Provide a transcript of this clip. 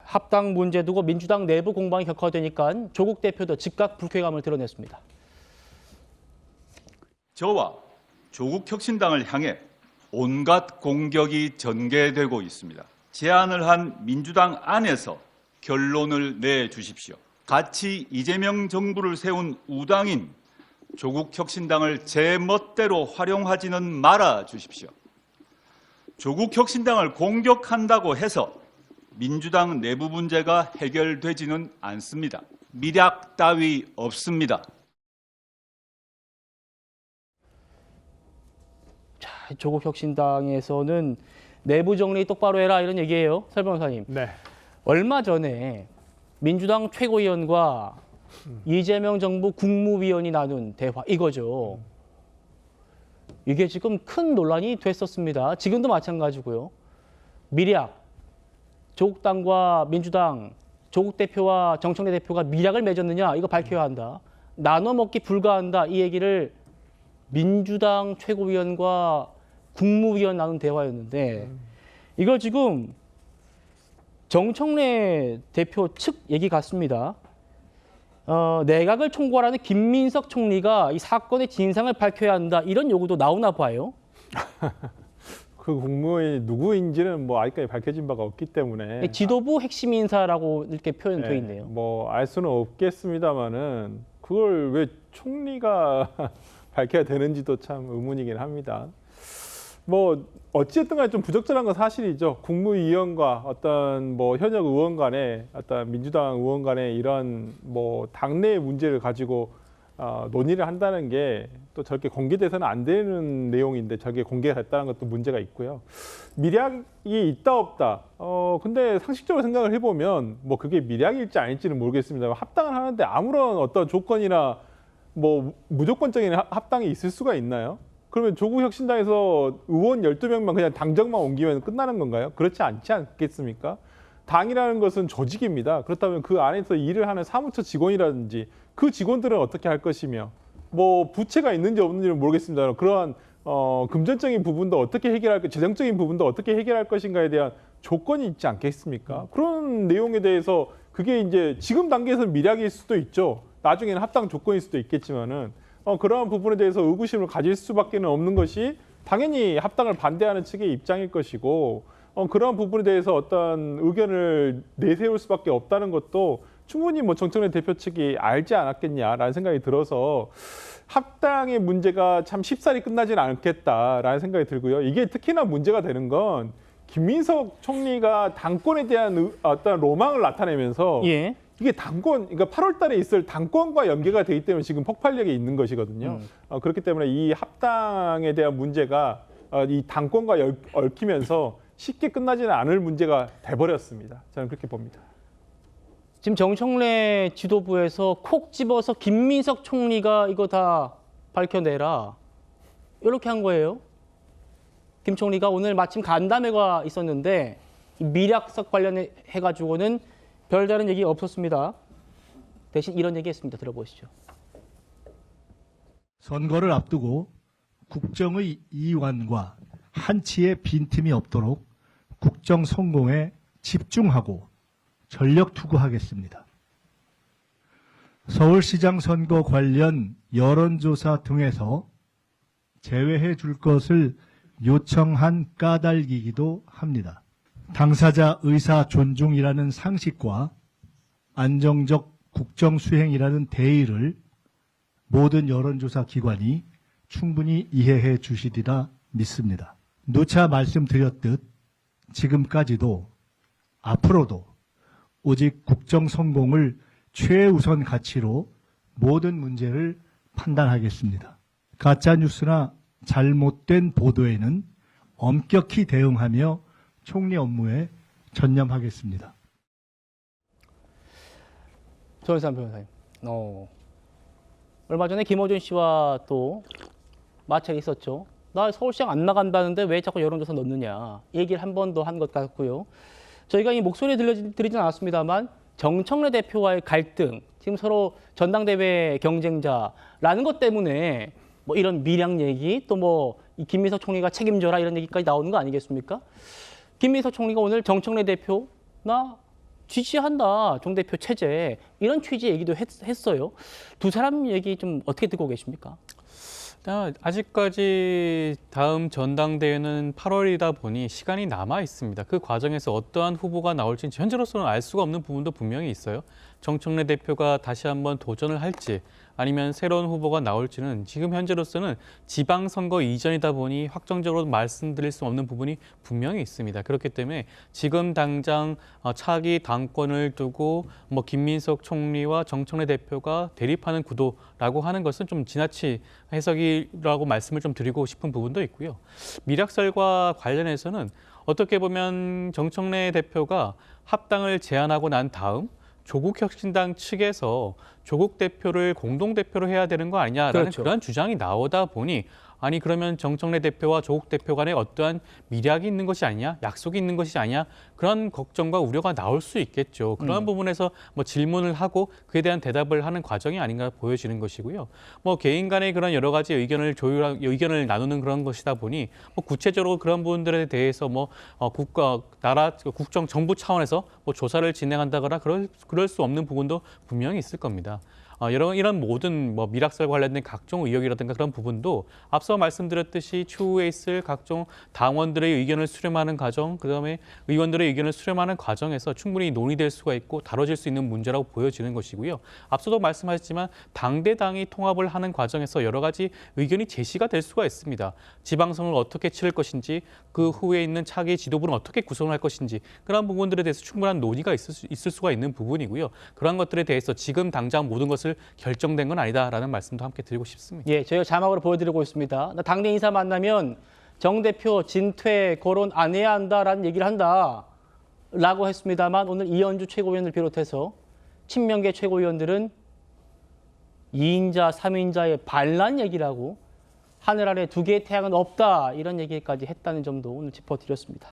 합당 문제 두고 민주당 내부 공방이 격화되니까 조국 대표도 즉각 불쾌감을 드러냈습니다. 저와 조국혁신당을 향해 온갖 공격이 전개되고 있습니다. 제안을 한 민주당 안에서 결론을 내주십시오. 같이 이재명 정부를 세운 우당인 조국혁신당을 제 멋대로 활용하지는 말아 주십시오. 조국혁신당을 공격한다고 해서 민주당 내부 문제가 해결되지는 않습니다. 미략 따위 없습니다. 자, 조국혁신당에서는 내부 정리 똑바로 해라 이런 얘기예요. 설 변호사님. 네. 얼마 전에 민주당 최고위원과 이재명 정부 국무위원이 나눈 대화 이거죠. 이게 지금 큰 논란이 됐었습니다. 지금도 마찬가지고요. 미략, 조국당과 민주당, 조국 대표와 정청래 대표가 미략을 맺었느냐 이거 밝혀야 한다. 나눠 먹기 불가한다 이 얘기를 민주당 최고위원과 국무위원 나눈 대화였는데 이걸 지금 정청래 대표 측 얘기 같습니다. 내각을 총괄하는 김민석 총리가 이 사건의 진상을 밝혀야 한다 이런 요구도 나오나 봐요. 그 국무위원이 누구인지는 뭐 아직까지 밝혀진 바가 없기 때문에 지도부 핵심 인사라고 이렇게 표현돼 있네요. 뭐 알 수는 없겠습니다만은 그걸 왜 총리가 밝혀야 되는지도 참 의문이긴 합니다. 뭐 어찌됐든 간에 좀 부적절한 건 사실이죠. 국무위원과 어떤 뭐 현역 의원 간의 어떤 민주당 의원 간의 이런 뭐 당내의 문제를 가지고 논의를 한다는 게 또 저렇게 공개돼서는 안 되는 내용인데 저게 공개가 됐다는 것도 문제가 있고요. 미략이 있다 없다. 근데 상식적으로 생각을 해보면 뭐 그게 미략일지 아닐지는 모르겠습니다만 합당을 하는데 아무런 어떤 조건이나 뭐 무조건적인 합당이 있을 수가 있나요? 그러면 조국혁신당에서 의원 12명만 그냥 당적만 옮기면 끝나는 건가요? 그렇지 않지 않겠습니까? 당이라는 것은 조직입니다. 그렇다면 그 안에서 일을 하는 사무처 직원이라든지 그 직원들은 어떻게 할 것이며 뭐 부채가 있는지 없는지는 모르겠습니다. 그러한 금전적인 부분도 어떻게 해결할 재정적인 부분도 어떻게 해결할 것인가에 대한 조건이 있지 않겠습니까? 그런 내용에 대해서 그게 이제 지금 단계에서 미략일 수도 있죠. 나중에는 합당 조건일 수도 있겠지만은 그러한 부분에 대해서 의구심을 가질 수밖에 없는 것이 당연히 합당을 반대하는 측의 입장일 것이고 그러한 부분에 대해서 어떤 의견을 내세울 수밖에 없다는 것도 충분히 뭐 정청래 대표 측이 알지 않았겠냐라는 생각이 들어서 합당의 문제가 참 쉽사리 끝나지는 않겠다라는 생각이 들고요. 이게 특히나 문제가 되는 건 김민석 총리가 당권에 대한 어떤 로망을 나타내면서 이게 당권, 그러니까 8월 달에 있을 당권과 연계가 되기 때문에 지금 폭발력이 있는 것이거든요. 그렇기 때문에 이 합당에 대한 문제가 이 당권과 얽히면서 쉽게 끝나지는 않을 문제가 돼버렸습니다. 저는 그렇게 봅니다. 지금 정청래 지도부에서 콕 집어서 김민석 총리가 이거 다 밝혀내라 이렇게 한 거예요. 김 총리가 오늘 마침 간담회가 있었는데 미략석 관련해 가지고는 별다른 얘기 없었습니다. 대신 이런 얘기했습니다. 들어보시죠. 선거를 앞두고 국정의 이완과 한치의 빈틈이 없도록 국정 성공에 집중하고 전력 투구하겠습니다. 서울시장 선거 관련 여론조사 등에서 제외해 줄 것을 요청한 까닭이기도 합니다. 당사자 의사 존중이라는 상식과 안정적 국정 수행이라는 대의를 모든 여론조사 기관이 충분히 이해해 주시리라 믿습니다. 누차 말씀드렸듯 지금까지도 앞으로도 오직 국정 성공을 최우선 가치로 모든 문제를 판단하겠습니다. 가짜뉴스나 잘못된 보도에는 엄격히 대응하며 총리 업무에 전념하겠습니다. 조현삼 변호사님, 얼마 전에 김어준 씨와 또 마찰이 있었죠. 나 서울시장 안 나간다는데 왜 자꾸 여론조사 넣느냐 얘기를 한 번 더 한 것 같고요. 저희가 이 목소리 들리진 않았습니다만 정청래 대표와의 갈등, 지금 서로 전당대회 경쟁자라는 것 때문에 뭐 이런 미량 얘기 또 뭐 이 김민석 총리가 책임져라 이런 얘기까지 나오는 거 아니겠습니까? 김민석 총리가 오늘 정청래 대표나 지지한다 정 대표 체제 이런 취지 얘기도 했어요. 두 사람 얘기 좀 어떻게 듣고 계십니까? 아직까지 다음 전당대회는 8월이다 보니 시간이 남아 있습니다. 그 과정에서 어떠한 후보가 나올지 현재로서는 알 수가 없는 부분도 분명히 있어요. 정청래 대표가 다시 한번 도전을 할지 아니면 새로운 후보가 나올지는 지금 현재로서는 지방선거 이전이다 보니 확정적으로 말씀드릴 수 없는 부분이 분명히 있습니다. 그렇기 때문에 지금 당장 차기 당권을 두고 뭐 김민석 총리와 정청래 대표가 대립하는 구도라고 하는 것은 좀 지나친 해석이라고 말씀을 좀 드리고 싶은 부분도 있고요. 미락설과 관련해서는 어떻게 보면 정청래 대표가 합당을 제안하고 난 다음 조국혁신당 측에서 조국 대표를 공동대표로 해야 되는 거 아니냐라는 그렇죠. 그런 주장이 나오다 보니 아니 그러면 정청래 대표와 조국 대표 간에 어떠한 미략이 있는 것이 아니냐, 약속이 있는 것이 아니냐 그런 걱정과 우려가 나올 수 있겠죠. 그런 부분에서 뭐 질문을 하고 그에 대한 대답을 하는 과정이 아닌가 보여지는 것이고요. 뭐 개인 간의 그런 여러 가지 의견을 나누는 그런 것이다 보니 뭐 구체적으로 그런 부분들에 대해서 뭐 나라 국정 정부 차원에서 뭐 조사를 진행한다거나 그럴 수 없는 부분도 분명히 있을 겁니다. 이런 모든 뭐 미락설 관련된 각종 의혹이라든가 그런 부분도 앞서 말씀드렸듯이 추후에 있을 각종 당원들의 의견을 수렴하는 과정, 그다음에 의원들의 의견을 수렴하는 과정에서 충분히 논의될 수가 있고 다뤄질 수 있는 문제라고 보여지는 것이고요. 앞서도 말씀하셨지만 당대당이 통합을 하는 과정에서 여러 가지 의견이 제시가 될 수가 있습니다. 지방선거를 어떻게 치를 것인지, 그 후에 있는 차기 지도부는 어떻게 구성을 할 것인지 그런 부분들에 대해서 충분한 논의가 있을 수가 있는 부분이고요. 그런 것들에 대해서 지금 당장 모든 것을 결정된 건 아니다라는 말씀도 함께 드리고 싶습니다. 예, 저희가 자막으로 보여드리고 있습니다. 당내 인사 만나면 정 대표 진퇴 거론 안 해야 한다라는 얘기를 한다라고 했습니다만 오늘 이현주 최고위원을 비롯해서 친명계 최고위원들은 2인자, 3인자의 반란 얘기라고 하늘 아래 두 개의 태양은 없다 이런 얘기까지 했다는 점도 오늘 짚어드렸습니다.